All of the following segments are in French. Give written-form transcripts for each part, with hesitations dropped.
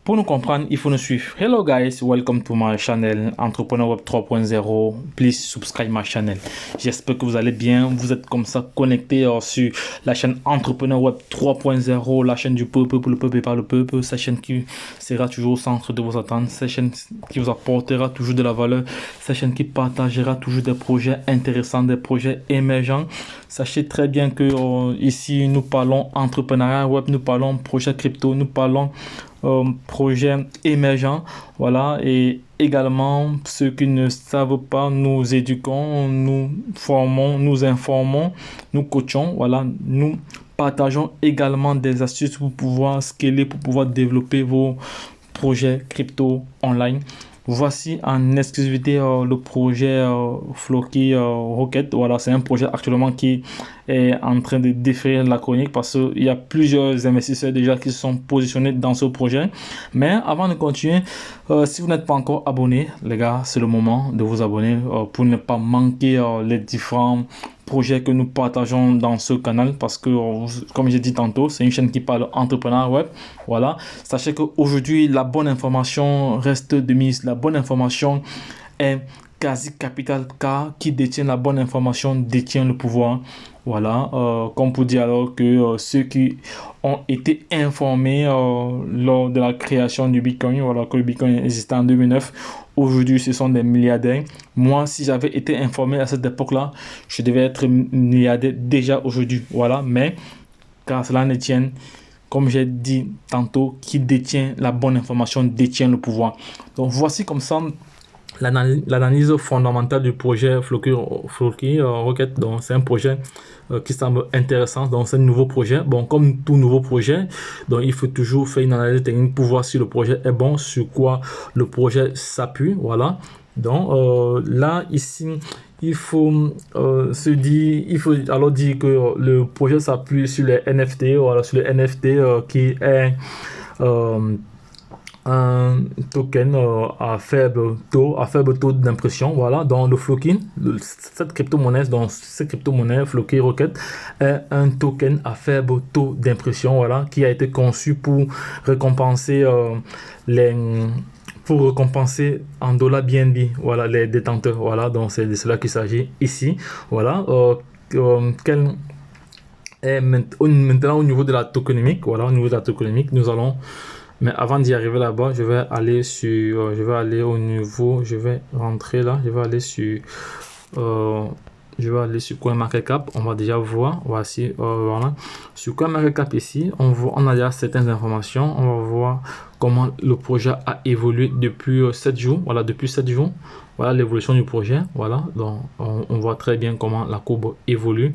Pour nous comprendre, il faut nous suivre. Hello guys, welcome to my channel Entrepreneur Web 3.0. Please subscribe my channel. J'espère que vous allez bien. Vous êtes comme ça connectés sur la chaîne Entrepreneur Web 3.0, la chaîne du peuple pour le peuple et par le peuple. Cette chaîne qui sera toujours au centre de vos attentes. Cette chaîne qui vous apportera toujours de la valeur. Cette chaîne qui partagera toujours des projets intéressants, des projets émergents. Sachez très bien que ici nous parlons entrepreneuriat web, nous parlons projet crypto, nous parlons projet émergent, voilà. Et également ceux qui ne savent pas, nous éduquons, nous formons, nous informons, nous coachons, voilà. Nous partageons également des astuces pour pouvoir scaler, pour pouvoir développer vos projets crypto online. Voici en exclusivité le projet Floki Rocket. Voilà, c'est un projet actuellement qui est en train de défaire la chronique parce qu'il y a plusieurs investisseurs déjà qui se sont positionnés dans ce projet. Mais avant de continuer, si vous n'êtes pas encore abonné, les gars, c'est le moment de vous abonner pour ne pas manquer les différents projets que nous partageons dans ce canal parce que, comme j'ai dit tantôt, c'est une chaîne qui parle entrepreneur web. Voilà, sachez qu'aujourd'hui, la bonne information reste de mise. La bonne information est quasi capitale car qui détient la bonne information détient le pouvoir. Voilà, comme pour dire alors que ceux qui ont été informés lors de la création du Bitcoin, voilà, que le Bitcoin existait en 2009, aujourd'hui ce sont des milliardaires. Moi, si j'avais été informé à cette époque-là, je devais être milliardaire déjà aujourd'hui. Voilà, mais car cela ne tienne, comme j'ai dit tantôt, qui détient la bonne information détient le pouvoir. Donc voici comme ça l'analyse fondamentale du projet Floki Rocket. Donc c'est un projet qui semble intéressant. Donc c'est un nouveau projet. Bon, comme tout nouveau projet, donc il faut toujours faire une analyse technique pour voir si le projet est bon, sur quoi le projet s'appuie. Voilà. Donc là ici il faut il faut alors dire que le projet s'appuie sur les NFT. Voilà, sur les NFT qui est un token à faible taux d'impression. Voilà, dans le Floki, cette crypto-monnaie Floki Rocket est un token à faible taux d'impression, voilà, qui a été conçu pour récompenser en dollars BNB, voilà, les détenteurs. Voilà, donc c'est de cela qu'il s'agit ici. Voilà, maintenant au niveau de la tokenomique, voilà, au niveau de la tokenomique, nous allons. Mais avant d'y arriver là-bas, je vais aller sur CoinMarketCap. On va déjà voir. Voici, voilà. Sur CoinMarketCap ici, on a déjà certaines informations. On va voir comment le projet a évolué depuis 7 jours. Voilà, depuis 7 jours. Voilà l'évolution du projet. Voilà, donc on voit très bien comment la courbe évolue.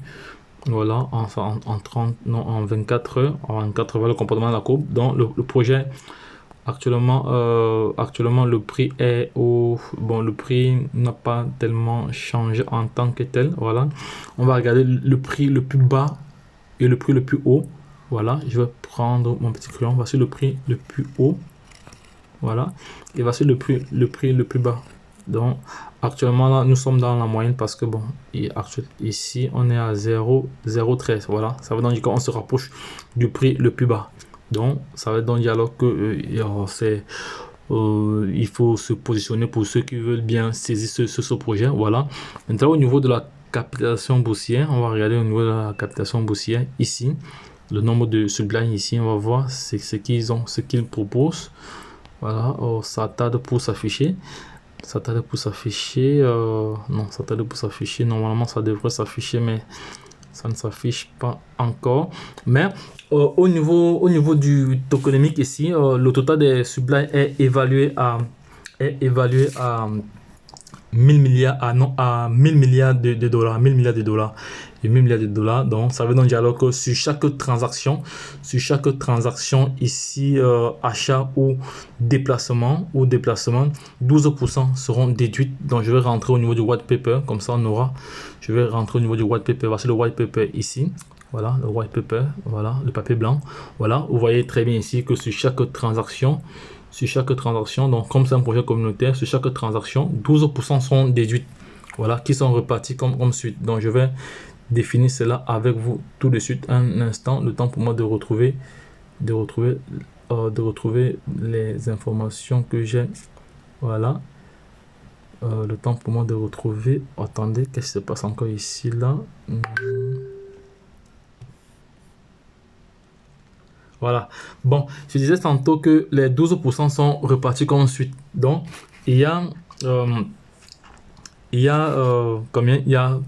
Voilà, en 24 heures. En 24 heures, le comportement de la courbe. Donc le projet actuellement le prix est le prix n'a pas tellement changé en tant que tel. Voilà, on va regarder le prix le plus bas et le prix le plus haut. Voilà, je vais prendre mon petit crayon. Voici le prix le plus haut. Voilà, et voici le prix le plus bas. Donc actuellement là nous sommes dans la moyenne parce que bon, ici on est à 0,013. voilà, ça veut dire qu'on se rapproche du prix le plus bas. Donc ça veut donc dire alors que il faut se positionner pour ceux qui veulent bien saisir ce projet. Voilà, maintenant au niveau de la capitalisation boursière, on va regarder au niveau de la capitalisation boursière ici, le nombre de sublines ici, on va voir ce qu'ils proposent. Voilà, ça tarde pour s'afficher. Non, ça tarde pour s'afficher. Normalement, ça devrait s'afficher, mais ça ne s'affiche pas encore. Mais au niveau du tokenomique ici, le total des sublines est évalué à 1000 milliards, à 1000 milliards de dollars, 1000 milliards de dollars. Et 1000 milliards de dollars. Donc ça veut donc dire alors que sur chaque transaction ici, achat ou déplacement, 12% seront déduits. Donc je vais rentrer au niveau du white paper, comme ça on aura. Je vais rentrer au niveau du white paper. Voici le white paper ici. Voilà le white paper, voilà le papier blanc. Voilà, vous voyez très bien ici que sur chaque transaction, donc comme c'est un projet communautaire, sur chaque transaction, 12% sont déduits. Voilà, qui sont repartis comme suite. Donc je vais définir cela avec vous tout de suite, un instant, le temps pour moi de retrouver de retrouver les informations que j'ai. Voilà. Le temps pour moi de retrouver. Attendez, qu'est-ce qui se passe encore ici, là? Voilà. Bon, je disais tantôt que les 12% sont repartis comme suite. Donc, il y a combien? Il y a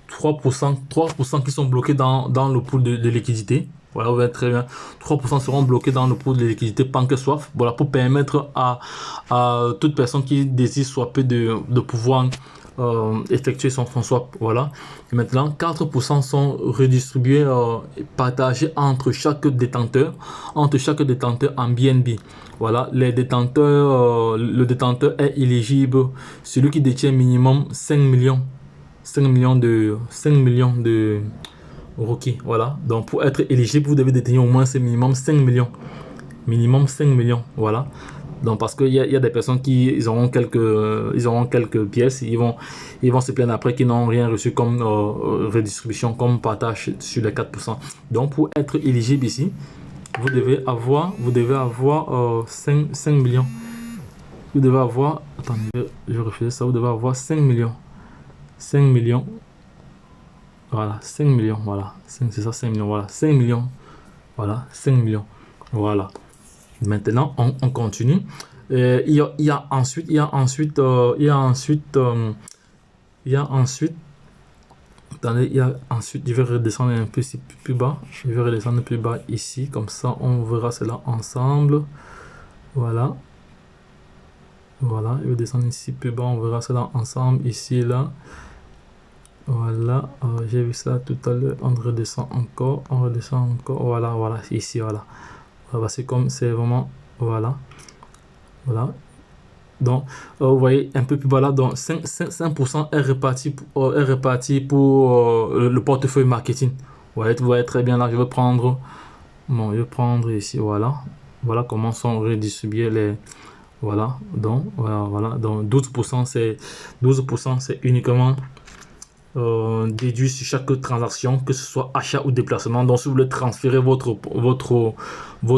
3% qui sont bloqués dans le pool de liquidité. Voilà, vous voyez très bien. 3% seront bloqués dans le pool de liquidité PancakeSwap. Voilà, pour permettre à toute personne qui désire swapper de pouvoir effectuer son swap. Voilà. Et maintenant, 4% sont redistribués, partagés entre chaque détenteur en BNB. Voilà, les détenteurs, le détenteur est éligible, celui qui détient minimum 5 millions de rookies. Voilà, donc pour être éligible, vous devez détenir au moins minimum 5 millions. Minimum 5 millions, voilà. Donc parce qu'il y a des personnes qui ils auront quelques pièces, ils vont se plaindre après qu'ils n'ont rien reçu comme redistribution, comme partage sur les 4%. Donc pour être éligible ici, vous devez avoir 5 millions. Vous devez avoir, attendez, je refais ça, vous devez avoir 5 millions. 5 millions. Voilà, 5 millions, voilà. C'est ça, 5 millions, voilà. 5 millions. Voilà, 5 millions. Voilà. Maintenant, on continue. Il y a ensuite, attendez, je vais redescendre un peu plus bas. Je vais redescendre plus bas ici, comme ça, on verra cela ensemble. Voilà. Voilà, je vais descendre ici plus bas, on verra cela ensemble, ici, là. Voilà, j'ai vu ça tout à l'heure, on redescend encore, voilà, ici, voilà. Voilà, c'est comme, c'est vraiment, voilà. Donc, vous voyez un peu plus bas là, donc 5% est reparti pour le portefeuille marketing. Vous voyez très bien là, je vais prendre ici, voilà. Voilà comment sont redistribués les... Voilà, donc, donc 12% c'est uniquement déduit sur chaque transaction, que ce soit achat ou déplacement. Donc si vous voulez transférer vos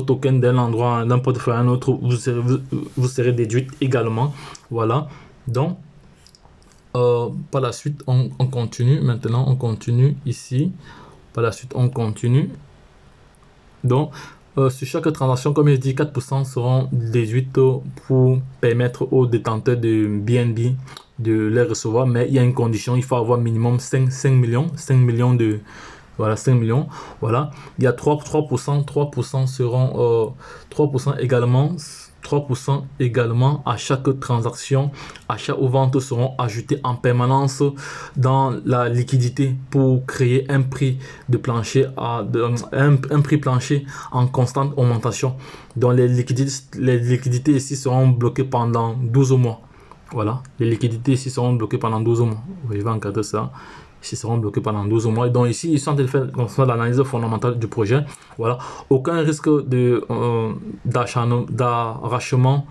tokens d'un endroit, d'un portefeuille à un autre, vous serez déduit également. Voilà, donc par la suite on continue. Maintenant on continue ici, par la suite on continue. Donc sur chaque transaction, comme je dis, 4% seront déduites pour permettre aux détenteurs de BNB de les recevoir, mais il y a une condition, il faut avoir minimum 5 millions de... Voilà, 5 millions. Voilà, il y a 3% seront 3% également à chaque transaction, achat ou vente seront ajoutés en permanence dans la liquidité pour créer un prix de plancher un prix plancher en constante augmentation. Donc les liquidités ici seront bloquées pendant 12 mois. Voilà, les liquidités ici seront bloquées pendant 12 mois. Je vais encadrer ça. Ici seront bloqués pendant 12 mois. Donc ici, ils sont en train de faire l'analyse fondamentale du projet. Voilà, aucun risque d'arrachement.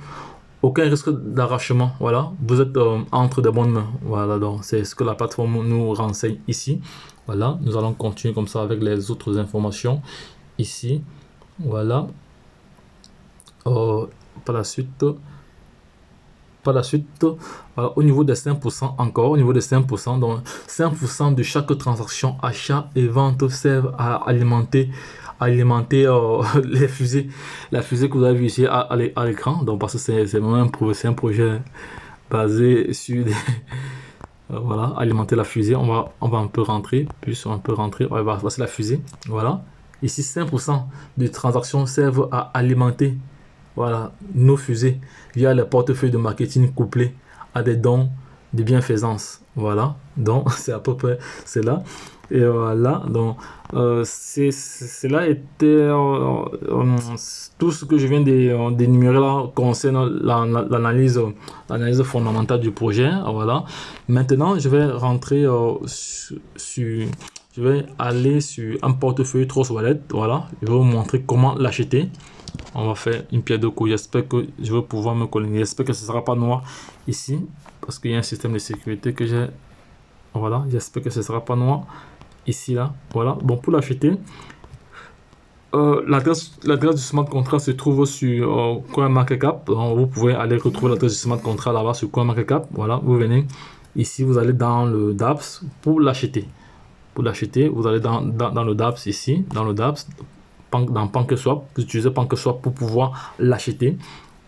Aucun risque d'arrachement. Voilà, vous êtes entre de bonnes mains. Voilà, donc c'est ce que la plateforme nous renseigne ici. Voilà, nous allons continuer comme ça avec les autres informations ici. Voilà. Par la suite, voilà, au niveau des 5%, encore au niveau des 5%, donc 5% de chaque transaction achat et vente servent à alimenter les fusées, la fusée que vous avez vu ici à l'écran. Donc parce que c'est vraiment un projet basé sur des voilà, alimenter la fusée. On va un peu rentrer, voilà, c'est la fusée. Voilà, ici 5% de transactions servent à alimenter, voilà, nos fusées via les portefeuilles de marketing couplés à des dons de bienfaisance. Voilà, donc c'est à peu près cela. Et voilà, donc cela était tout ce que je viens d'énumérer là concernant l'analyse fondamentale du projet. Voilà, maintenant je vais rentrer je vais aller sur un portefeuille Trust Wallet. Voilà, je vais vous montrer comment l'acheter. On va faire une pierre de coups. J'espère que je vais pouvoir me coller. J'espère que ce ne sera pas noir ici, parce qu'il y a un système de sécurité que j'ai. Voilà, j'espère que ce ne sera pas noir ici, là. Voilà, bon, pour l'acheter, L'adresse du smart contract se trouve sur CoinMarketCap. Donc, vous pouvez aller retrouver l'adresse du smart contract là-bas sur CoinMarketCap. Voilà, vous venez ici, vous allez dans le DApps pour l'acheter. Pour l'acheter, vous allez dans le DApps ici, dans le DApps, dans PancakeSwap. Vous utilisez PancakeSwap pour pouvoir l'acheter.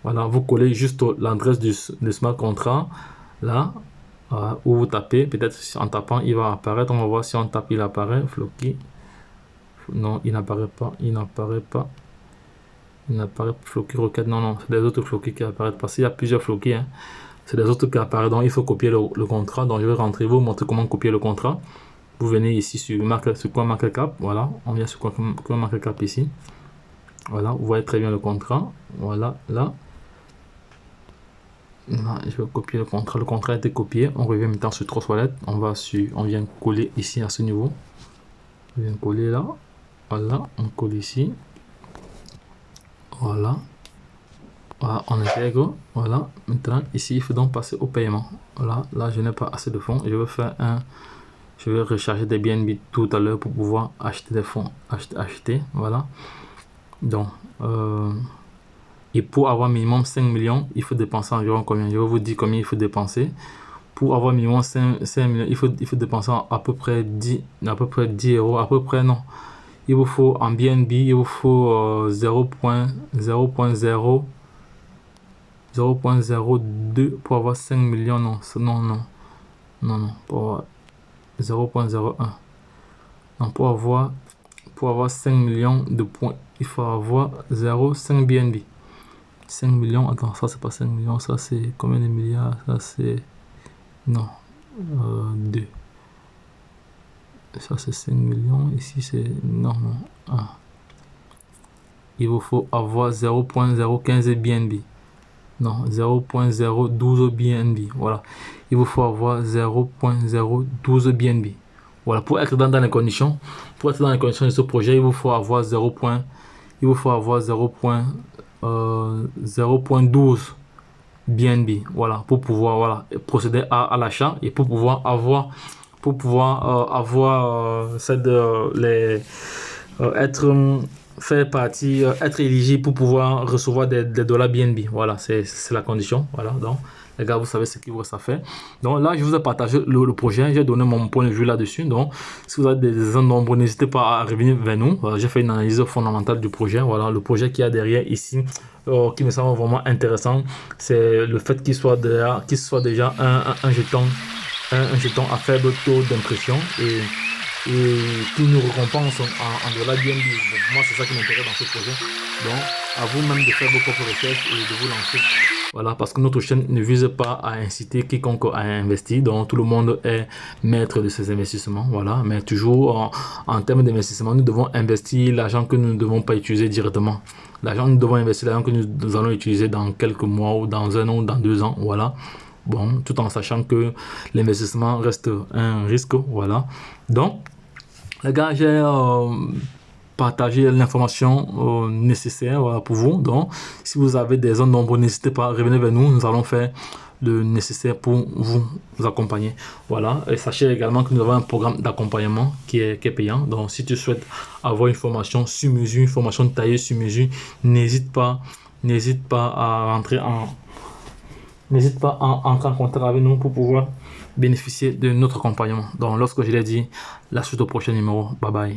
Voilà, vous collez juste l'adresse du smart contract là, où vous tapez. Peut-être en tapant, il va apparaître. On va voir si on tape, il apparaît. Floki. Non, il n'apparaît pas. Il n'apparaît pas. Il n'apparaît pas. Floki requête. Non, non, c'est des autres Floki qui apparaissent. Parce qu'il y a plusieurs Floki. Hein. C'est des autres qui apparaissent. Donc, il faut copier le contrat. Donc, je vais rentrer, vous montrer comment copier le contrat. Vous venez ici sur CoinMarketCap. Voilà, on vient sur CoinMarketCap ici. Voilà, vous voyez très bien le contrat. Voilà, là. Là, je vais copier le contrat. Le contrat a été copié. On revient maintenant sur Trustwallet. On vient coller ici à ce niveau. On vient coller là. Voilà, on colle ici. Voilà. Voilà, on intègre. Voilà. Maintenant, ici, il faut donc passer au paiement. Voilà, là, je n'ai pas assez de fonds. Je vais recharger des BNB tout à l'heure pour pouvoir acheter des fonds. Acheter. Voilà. Donc, et pour avoir minimum 5 millions, il faut dépenser environ combien? Je vais vous dire combien il faut dépenser. Pour avoir minimum 5 millions, il faut dépenser à peu près 10 euros. À peu près, non. Il vous faut en BNB, il vous faut 0.02 pour avoir 5 millions. Non, non, pour avoir 0.01. Non, pour avoir 5 millions de points, il faut avoir 0.5 BNB. 5 millions, attends, ça c'est pas 5 millions, ça c'est combien de milliards? Ça c'est, non, 2. Ça c'est 5 millions, ici c'est, non, 1. Il vous faut avoir 0.015 BNB. Non, 0.012 BNB. Voilà, il vous faut avoir 0.012 BNB. Voilà, pour être dans les conditions, de ce projet, il vous faut avoir 0.12 BNB. Voilà, pour pouvoir procéder à l'achat et pour pouvoir avoir être éligible pour pouvoir recevoir des dollars BNB. Voilà, c'est la condition. Voilà, donc les gars, vous savez ce qu'il vous reste à faire. Donc là, je vous ai partagé le projet. J'ai donné mon point de vue là-dessus. Donc, si vous avez des nombres, n'hésitez pas à revenir vers nous. Voilà, j'ai fait une analyse fondamentale du projet. Voilà, le projet qu'il y a derrière ici, qui me semble vraiment intéressant, c'est le fait qu'il soit déjà un jeton à faible taux d'impression et qui nous récompense en dollars BNB. Bon, moi, c'est ça qui m'intéresse dans ce projet. Donc, à vous-même de faire vos propres recherches et de vous lancer. Voilà, parce que notre chaîne ne vise pas à inciter quiconque à investir. Donc, tout le monde est maître de ses investissements. Voilà, mais toujours en termes d'investissement, nous devons investir l'argent que nous ne devons pas utiliser directement. Nous devons investir l'argent que nous allons utiliser dans quelques mois ou dans 1 an ou dans 2 ans. Voilà. Bon, tout en sachant que l'investissement reste un risque. Voilà. Donc, les gars, j'ai partagé l'information nécessaire voilà, pour vous. Donc, si vous avez des zones d'ombre, n'hésitez pas à revenir vers nous. Nous allons faire le nécessaire pour vous accompagner. Voilà. Et sachez également que nous avons un programme d'accompagnement qui est payant. Donc, si tu souhaites avoir une formation sur mesure, une formation taillée sur mesure, n'hésite pas à entrer en contact avec nous pour pouvoir bénéficier de notre accompagnement. Donc, lorsque je l'ai dit, la suite au prochain numéro. Bye bye.